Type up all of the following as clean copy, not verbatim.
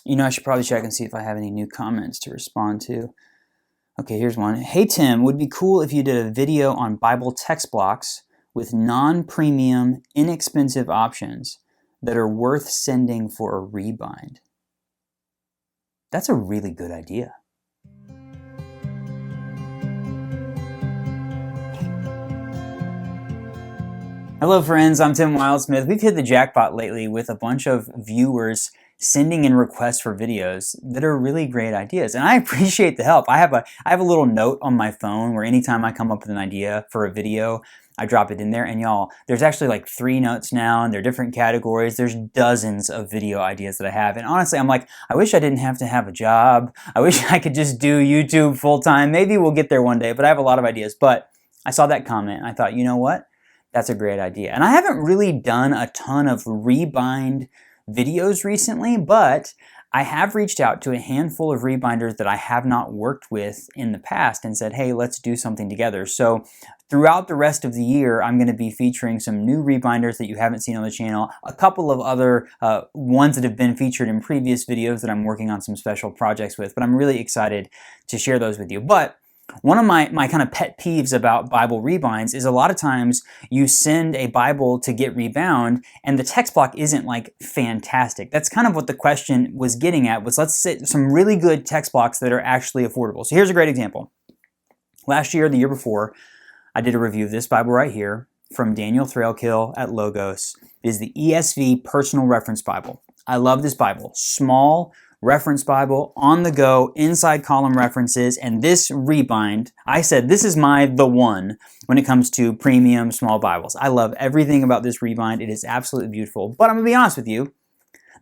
You know, I should probably check and see if I have any new comments to respond to. Okay, here's one. Hey Tim, would be cool if you did a video on Bible text blocks with non-premium, inexpensive options that are worth sending for a rebind. That's a really good idea. Hello friends, I'm Tim Wildsmith. We've hit the jackpot lately with a bunch of viewers sending in requests for videos that are really great ideas, and I appreciate the help. I have a little note on my phone where anytime I come up with an idea for a video, I drop it in there, and y'all, there's actually like 3 notes now, and they're different categories. There's dozens of video ideas that I have, and honestly, I'm like, I wish I didn't have to have a job. I wish I could just do YouTube full-time. Maybe we'll get there one day, but I have a lot of ideas. But I saw that comment, and I thought, you know what? That's a great idea. And I haven't really done a ton of rebind videos recently, but I have reached out to a handful of rebinders that I have not worked with in the past and said, hey, let's do something together. So throughout the rest of the year, I'm going to be featuring some new rebinders that you haven't seen on the channel, a couple of other ones that have been featured in previous videos that I'm working on some special projects with, but I'm really excited to share those with you. But one of my kind of pet peeves about Bible rebinds is a lot of times you send a Bible to get rebound and the text block isn't like fantastic. That's kind of what the question was getting at, was let's set some really good text blocks that are actually affordable. So here's a great example. Last year, the year before, I did a review of this Bible right here from Daniel Thrailkill at Logos. It is the ESV Personal Reference Bible. I love this Bible. Small, reference Bible, on the go, inside column references, and this rebind, I said this is the one when it comes to premium small Bibles. I love everything about this rebind. It is absolutely beautiful. But I'm gonna be honest with you,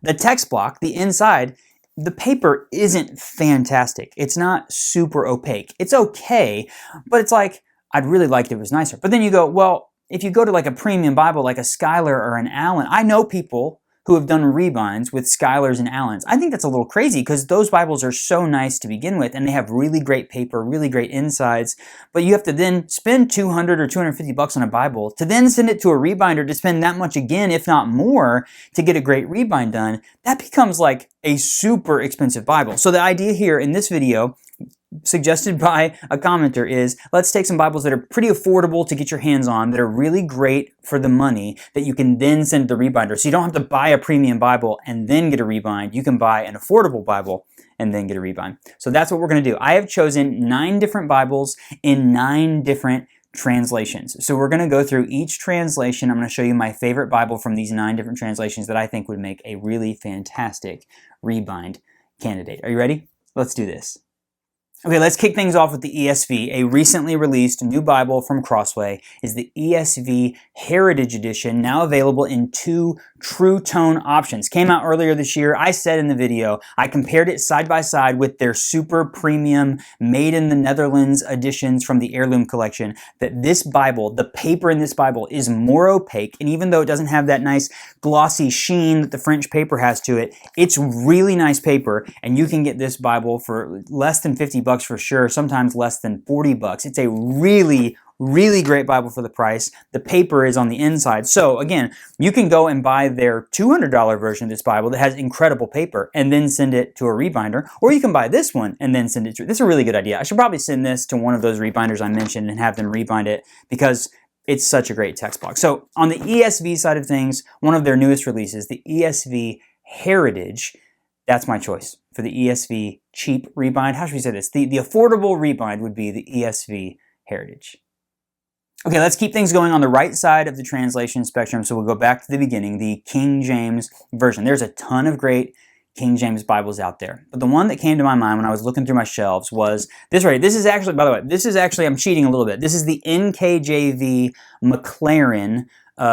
the text block, the inside, the paper isn't fantastic. It's not super opaque. It's okay, but it's like, I'd really like it if it was nicer. But then you go, well, if you go to like a premium Bible like a Schuyler or an Allen, I know people who have done rebinds with Schuyler's and Allens. I think that's a little crazy because those Bibles are so nice to begin with and they have really great paper, really great insides, but you have to then spend $200 or $250 on a Bible to then send it to a rebinder to spend that much again, if not more, to get a great rebind done. That becomes like a super expensive Bible. So the idea here in this video, suggested by a commenter, is let's take some Bibles that are pretty affordable to get your hands on, that are really great for the money, that you can then send to the rebinder. So you don't have to buy a premium Bible and then get a rebind. You can buy an affordable Bible and then get a rebind. So that's what we're going to do. I have chosen 9 different Bibles in 9 different translations. So we're going to go through each translation. I'm going to show you my favorite Bible from these 9 different translations that I think would make a really fantastic rebind candidate. Are you ready? Let's do this. Okay, let's kick things off with the ESV. A recently released new Bible from Crossway is the ESV Heritage Edition, now available in 2 true tone options. Came out earlier this year. I said in the video, I compared it side by side with their super premium made in the Netherlands editions from the Heirloom collection, that this Bible, the paper in this Bible, is more opaque, and even though it doesn't have that nice glossy sheen that the French paper has to it, it's really nice paper, and you can get this Bible for less than $50 for sure, sometimes less than $40. It's a really great Bible for the price. The paper is on the inside. So again, you can go and buy their $200 version of this Bible that has incredible paper and then send it to a rebinder, or you can buy this one and then send it to. This is a really good idea. I should probably send this to one of those rebinders I mentioned and have them rebind it because it's such a great text block. So on the ESV side of things, one of their newest releases, the ESV Heritage, that's my choice for the ESV cheap rebind. How should we say this? The affordable rebind would be the ESV Heritage. Okay, let's keep things going on the right side of the translation spectrum. So we'll go back to the beginning, the King James Version. There's a ton of great King James Bibles out there. But the one that came to my mind when I was looking through my shelves was this right. This is actually, by the way, this is actually, I'm cheating a little bit. This is the NKJV McLaren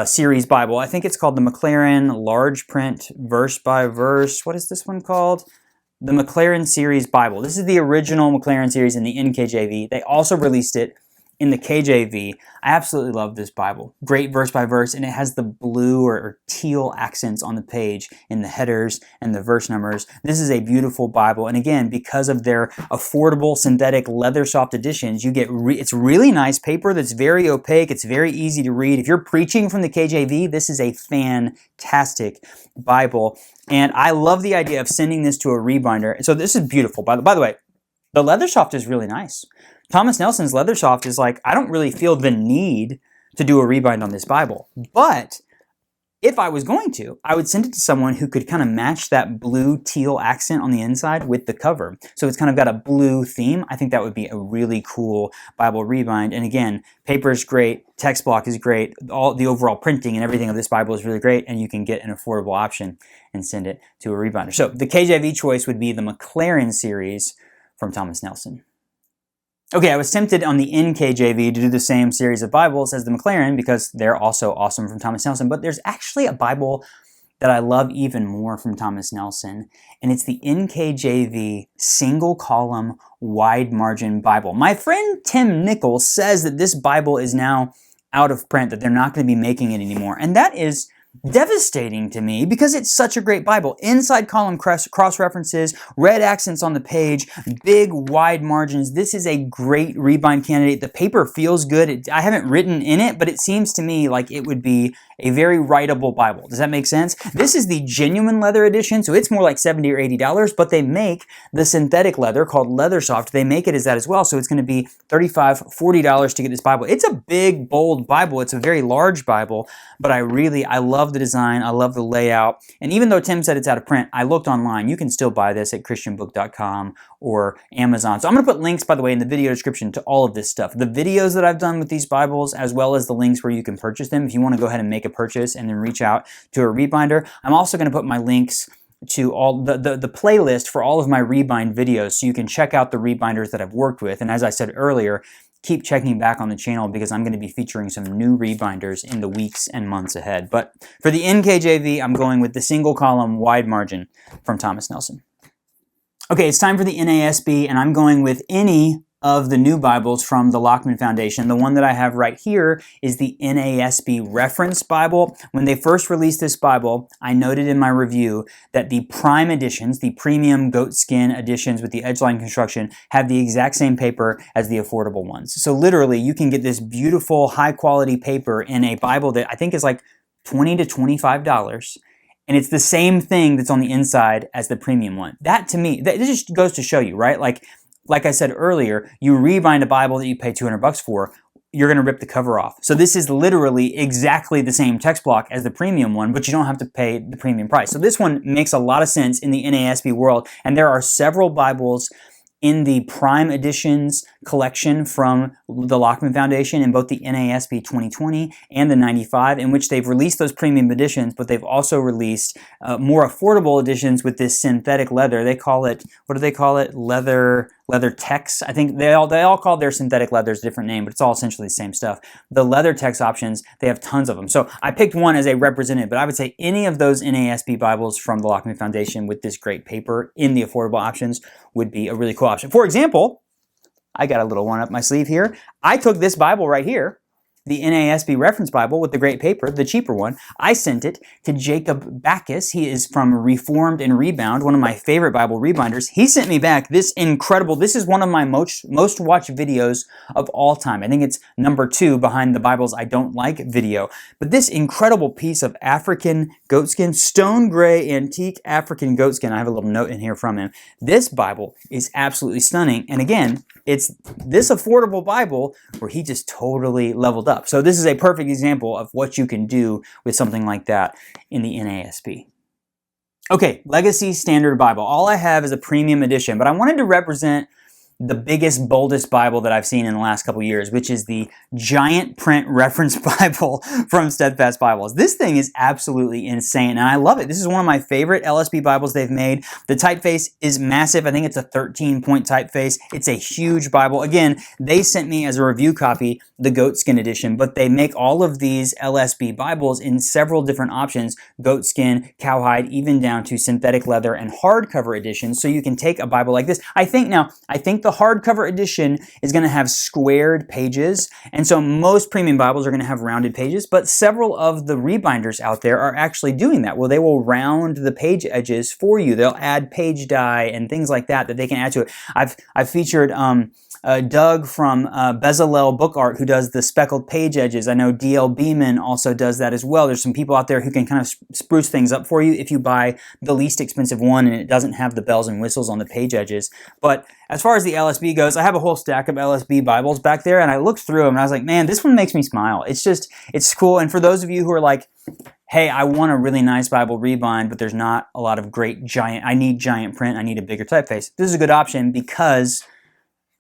series Bible. I think it's called the McLaren Large Print Verse by Verse. What is this one called? The McLaren series Bible. This is the original McLaren series in the NKJV. They also released it in the KJV. I absolutely love this Bible. Great verse by verse, and it has the blue or teal accents on the page in the headers and the verse numbers. This is a beautiful Bible, and again, because of their affordable synthetic leather soft editions, you get it's really nice paper that's very opaque. It's very easy to read. If you're preaching from the KJV, this is a fantastic Bible, and I love the idea of sending this to a rebinder. So this is beautiful. By the way, the leather soft is really nice. Thomas Nelson's leather soft is like, I don't really feel the need to do a rebind on this Bible. But if I was going to, I would send it to someone who could kind of match that blue teal accent on the inside with the cover. So it's kind of got a blue theme. I think that would be a really cool Bible rebind. And again, paper is great, text block is great, all the overall printing and everything of this Bible is really great, and you can get an affordable option and send it to a rebinder. So the KJV choice would be the McLaren series from Thomas Nelson. Okay, I was tempted on the NKJV to do the same series of Bibles as the McLaren because they're also awesome from Thomas Nelson, but there's actually a Bible that I love even more from Thomas Nelson, and it's the NKJV single column wide margin Bible. My friend Tim Nichols says that this Bible is now out of print, that they're not going to be making it anymore, and that is devastating to me because it's such a great Bible. Inside column cross references, red accents on the page, big wide margins. This is a great rebind candidate. The paper feels good. I haven't written in it, but it seems to me like it would be a very writable Bible. Does that make sense? This is the genuine leather edition, so it's more like $70 or $80, but they make the synthetic leather called Leather Soft. They make it as that as well, so it's going to be $35, $40 to get this Bible. It's a big, bold Bible. It's a very large Bible, but I love the design. I love the layout. And even though Tim said it's out of print, I looked online. You can still buy this at christianbook.com or Amazon. So I'm going to put links, by the way, in the video description to all of this stuff. The videos that I've done with these Bibles, as well as the links where you can purchase them if you want to go ahead and make a purchase and then reach out to a rebinder. I'm also going to put my links to all the playlist for all of my rebind videos so you can check out the rebinders that I've worked with. And as I said earlier, keep checking back on the channel because I'm going to be featuring some new rebinders in the weeks and months ahead. But for the NKJV, I'm going with the single column wide margin from Thomas Nelson. Okay, it's time for the NASB, and I'm going with any of the new Bibles from the Lockman Foundation. The one that I have right here is the NASB Reference Bible. When they first released this Bible, I noted in my review that the prime editions, the premium goatskin editions with the edgeline construction, have the exact same paper as the affordable ones. So literally, you can get this beautiful, high-quality paper in a Bible that I think is like $20 to $25. And it's the same thing that's on the inside as the premium one. That, to me, that just goes to show you, right? Like I said earlier, you rebind a Bible that you pay $200 for, you're going to rip the cover off. So this is literally exactly the same text block as the premium one, but you don't have to pay the premium price. So this one makes a lot of sense in the NASB world, and there are several Bibles in the Prime Editions collection from the Lockman Foundation in both the NASB 2020 and the 95, in which they've released those premium editions, but they've also released more affordable editions with this synthetic leather. They call it, what do they call it? Leather Tex. I think they all call their synthetic leathers a different name, but it's all essentially the same stuff. The Leather Tex options, they have tons of them. So I picked one as a representative, but I would say any of those NASB Bibles from the Lockman Foundation with this great paper in the affordable options would be a really cool option. For example, I got a little one up my sleeve here. I took this Bible right here, the NASB Reference Bible with the great paper, the cheaper one. I sent it to Jacob Backus. He is from Reformed and Rebound, one of my favorite Bible rebinders. He sent me back this incredible, this is one of my most watched videos of all time. I think it's number 2 behind the Bibles I don't like video. But this incredible piece of African goatskin, stone gray antique African goatskin, I have a little note in here from him. This Bible is absolutely stunning. And again, it's this affordable Bible where he just totally leveled up. So this is a perfect example of what you can do with something like that in the NASB. Okay, Legacy Standard Bible. All I have is a premium edition, but I wanted to represent the biggest, boldest Bible that I've seen in the last couple years, which is the giant print reference Bible from Steadfast Bibles. This thing is absolutely insane, and I love it. This is one of my favorite LSB Bibles they've made. The typeface is massive. I think it's a 13-point typeface. It's a huge Bible. Again, they sent me as a review copy the goatskin edition, but they make all of these LSB Bibles in several different options, goatskin, cowhide, even down to synthetic leather and hardcover editions, so you can take a Bible like this. I think the the hardcover edition is going to have squared pages, and so most premium Bibles are going to have rounded pages, but several of the rebinders out there are actually doing that. Well, they will round the page edges for you. They'll add page dye and things like that they can add to it. I've featured Doug from Bezalel Book Art, who does the speckled page edges. I know D.L. Beeman also does that as well. There's some people out there who can kind of spruce things up for you if you buy the least expensive one and it doesn't have the bells and whistles on the page edges. But as far as the LSB goes, I have a whole stack of LSB Bibles back there, and I looked through them and I was like, man, this one makes me smile. It's cool. And for those of you who are like, hey, I want a really nice Bible rebind, but there's not a lot of great I need giant print, I need a bigger typeface. This is a good option because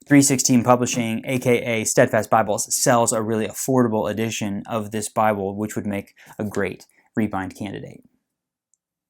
316 Publishing, aka Steadfast Bibles, sells a really affordable edition of this Bible, which would make a great rebind candidate.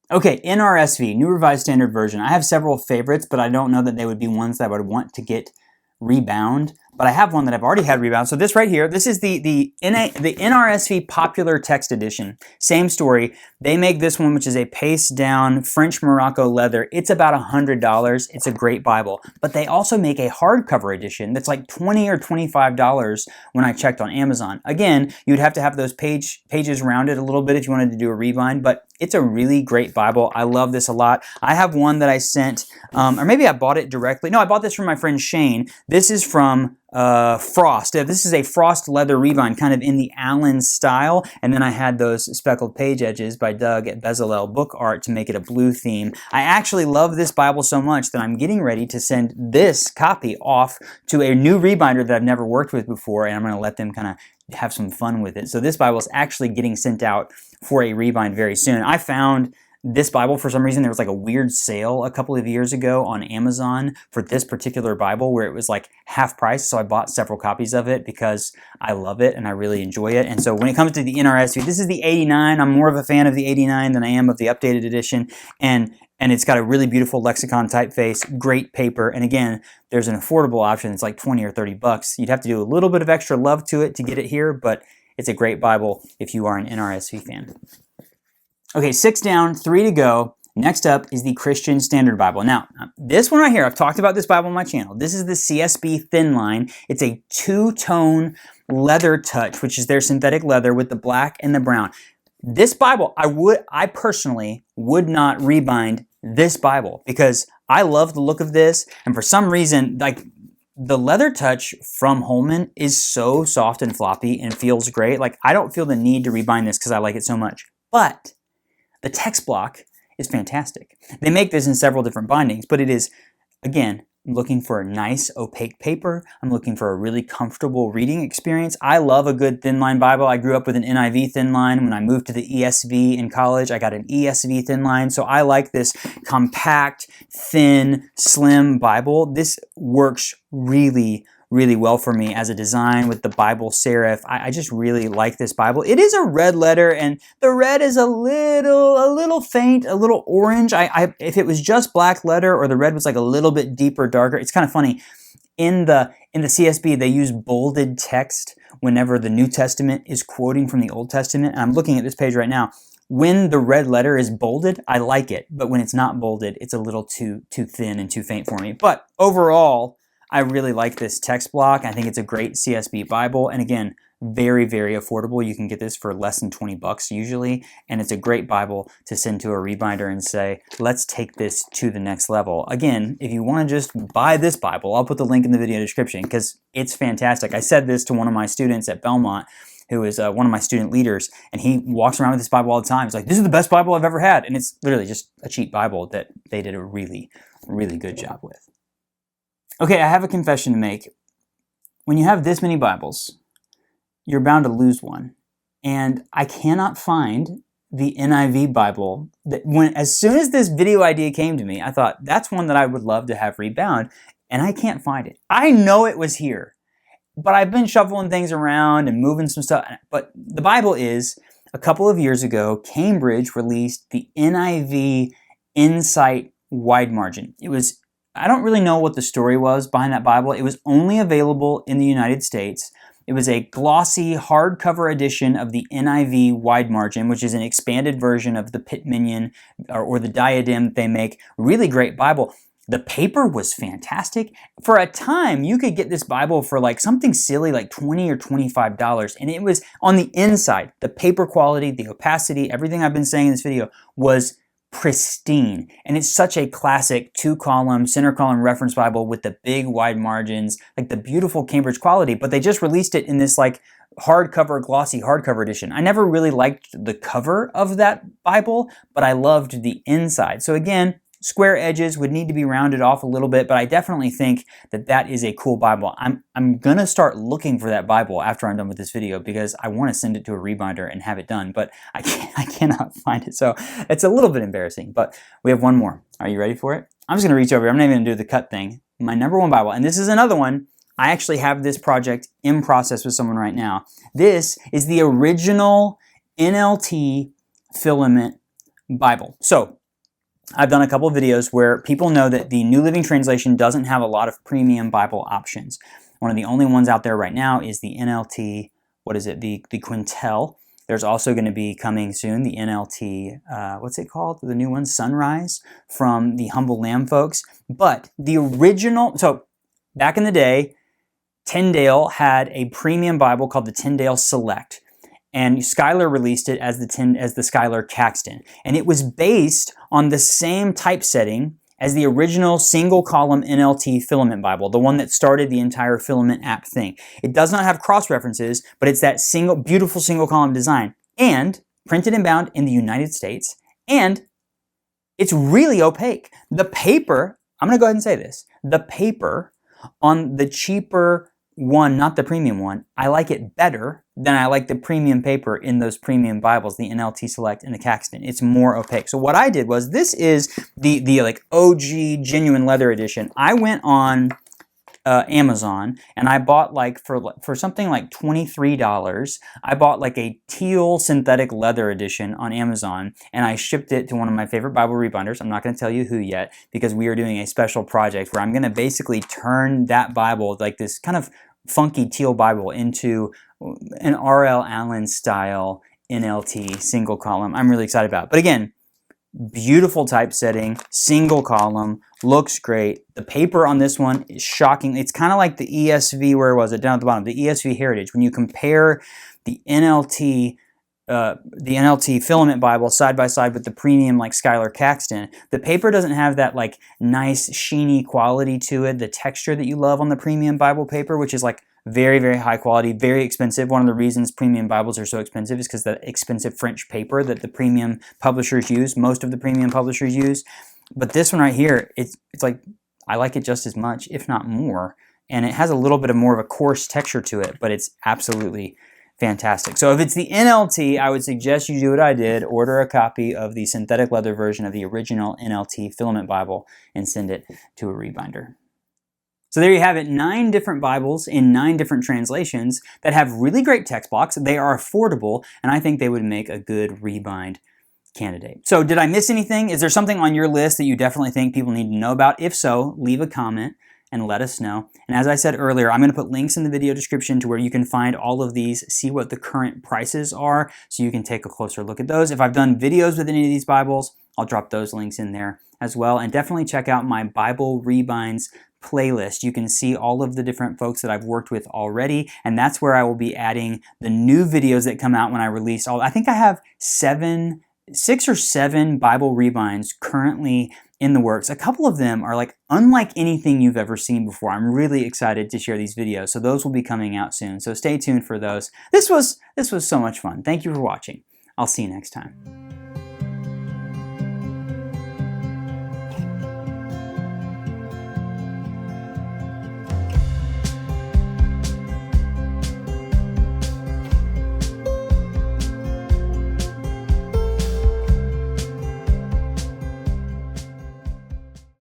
Okay, NRSV, New Revised Standard Version. I have several favorites, but I don't know that they would be ones that I would want to get rebound. But I have one that I've already had rebound. So this right here, this is the NRSV Popular Text Edition. Same story. They make this one, which is a paste down French Morocco leather. It's about $100. It's a great Bible. But they also make a hardcover edition that's like $20 or $25 when I checked on Amazon. Again, you'd have to have those pages rounded a little bit if you wanted to do a rebind, but it's a really great Bible. I love this a lot. I have one that I sent, or maybe I bought it directly. No, I bought this from my friend Shane. This is from Frost. This is a Frost leather rebind, kind of in the Allen style, and then I had those speckled page edges by Doug at Bezalel Book Art to make it a blue theme. I actually love this Bible so much that I'm getting ready to send this copy off to a new rebinder that I've never worked with before, and I'm going to let them kind of have some fun with it. So this Bible is actually getting sent out for a rebind very soon. I found this Bible, for some reason, there was like a weird sale a couple of years ago on Amazon for this particular Bible where it was like half price, so I bought several copies of it because I love it and I really enjoy it. And so when it comes to the NRSV, this is the 89. I'm more of a fan of the 89 than I am of the updated edition, and it's got a really beautiful lexicon typeface, great paper, and again, there's an affordable option. It's like 20 or 30 bucks. You'd have to do a little bit of extra love to it to get it here, but it's a great Bible if you are an NRSV fan. Okay, 6 down, 3 to go. Next up is the Christian Standard Bible. Now, this one right here, I've talked about this Bible on my channel. This is the CSB Thin Line. It's a two-tone leather touch, which is their synthetic leather with the black and the brown. This Bible, I personally would not rebind this Bible because I love the look of this, and for some reason, like, the leather touch from Holman is so soft and floppy and feels great. Like, I don't feel the need to rebind this because I like it so much. But the text block is fantastic. They make this in several different bindings, but it is, again, I'm looking for a nice opaque paper. I'm looking for a really comfortable reading experience. I love a good thin line Bible. I grew up with an NIV thin line. When I moved to the ESV in college, I got an ESV thin line. So I like this compact, thin, slim Bible. This works really well for me as a design with the Bible serif. I just really like this Bible. It is a red letter, and the red is a little faint, a little orange. If it was just black letter or the red was like a little bit deeper, darker, it's kind of funny. In the CSB, they use bolded text whenever the New Testament is quoting from the Old Testament. And I'm looking at this page right now. When the red letter is bolded, I like it, but when it's not bolded, it's a little too thin and too faint for me. But overall, I really like this text block. I think it's a great CSB Bible. And again, very affordable. You can get this for less than 20 bucks usually. And it's a great Bible to send to a rebinder and say, let's take this to the next level. Again, if you want to just buy this Bible, I'll put the link in the video description because it's fantastic. I said this to one of my students at Belmont, who is one of my student leaders, and he walks around with this Bible all the time. He's like, this is the best Bible I've ever had. And it's literally just a cheap Bible that they did a really good job with. Okay, I have a confession to make. When you have this many Bibles, you're bound to lose one. And I cannot find the NIV Bible. As soon as this video idea came to me, I thought, that's one that I would love to have rebound, and I can't find it. I know it was here, but I've been shuffling things around and moving some stuff. But the Bible is, a couple of years ago, Cambridge released the NIV Insight Wide Margin. I don't really know what the story was behind that Bible. It was only available in the United States. It was a glossy hardcover edition of the NIV Wide Margin, which is an expanded version of the Pit Minion or the Diadem that they make. Really great Bible. The paper was fantastic. For a time, you could get this Bible for like something silly like $20 or $25, and it was on the inside. The paper quality, the opacity, everything I've been saying in this video was pristine. And it's such a classic 2-column, center column reference Bible with the big wide margins, like the beautiful Cambridge quality, but they just released it in this like hardcover, glossy hardcover edition. I never really liked the cover of that Bible, but I loved the inside. So again, square edges would need to be rounded off a little bit, but I definitely think that that is a cool Bible. I'm gonna start looking for that Bible after I'm done with this video because I want to send it to a rebinder and have it done, but I cannot find it. So it's a little bit embarrassing, but we have one more. Are you ready for it? I'm just gonna reach over here. I'm not even gonna do the cut thing. My #1 Bible, and this is another one. I actually have this project in process with someone right now. This is the original NLT filament Bible. So I've done a couple of videos where people know that the New Living Translation doesn't have a lot of premium Bible options. One of the only ones out there right now is the NLT, the Quintel. There's also going to be coming soon the NLT, what's it called? The new one, Sunrise, from the Humble Lamb folks. But the original, so back in the day, Tyndale had a premium Bible called the Tyndale Select. And Schuyler released it as the Schuyler Caxton. And it was based on the same typesetting as the original single-column NLT filament Bible, the one that started the entire filament app thing. It does not have cross-references, but it's that beautiful single-column design. And printed and bound in the United States. And it's really opaque. The paper, I'm going to go ahead and say this, the paper on the cheaper one, not the premium one, I like it better than I like the premium paper in those premium Bibles, the NLT Select and the Caxton. It's more opaque. So what I did was, this is the like OG genuine leather edition. I went on Amazon and I bought like for something like $23, I bought like a teal synthetic leather edition on Amazon, and I shipped it to one of my favorite Bible rebinders. I'm not going to tell you who yet because we are doing a special project where I'm going to basically turn that Bible, like this kind of funky teal Bible, into an R.L. Allen style NLT single column. I'm really excited about it. But again, beautiful typesetting, single column, looks great. The paper on this one is shocking. It's kind of like the ESV, where was it? Down at the bottom, the ESV Heritage. When you compare the NLT filament Bible side by side with the premium like Schuyler Caxton, the paper doesn't have that like nice sheeny quality to it, the texture that you love on the premium Bible paper, which is like very, very high quality, very expensive. One of the reasons premium Bibles are so expensive is because the expensive French paper that the premium publishers use, most of the premium publishers use. But this one right here, it's like, I like it just as much, if not more. And it has a little bit of more of a coarse texture to it, but it's absolutely fantastic. So if it's the NLT, I would suggest you do what I did, order a copy of the synthetic leather version of the original NLT filament Bible and send it to a rebinder. So there you have it, 9 different Bibles in 9 different translations that have really great text blocks. They are affordable, and I think they would make a good rebind candidate. So did I miss anything? Is there something on your list that you definitely think people need to know about? If so, leave a comment and let us know. And as I said earlier, I'm going to put links in the video description to where you can find all of these, see what the current prices are, so you can take a closer look at those. If I've done videos with any of these Bibles, I'll drop those links in there as well. And definitely check out my Bible Rebinds playlist. You can see all of the different folks that I've worked with already, and that's where I will be adding the new videos that come out when I release all. I think I have 6 or 7 Bible rebinds currently in the works. A couple of them are like unlike anything you've ever seen before. I'm really excited to share these videos, so those will be coming out soon. So stay tuned for those. This was so much fun. Thank you for watching. I'll see you next time.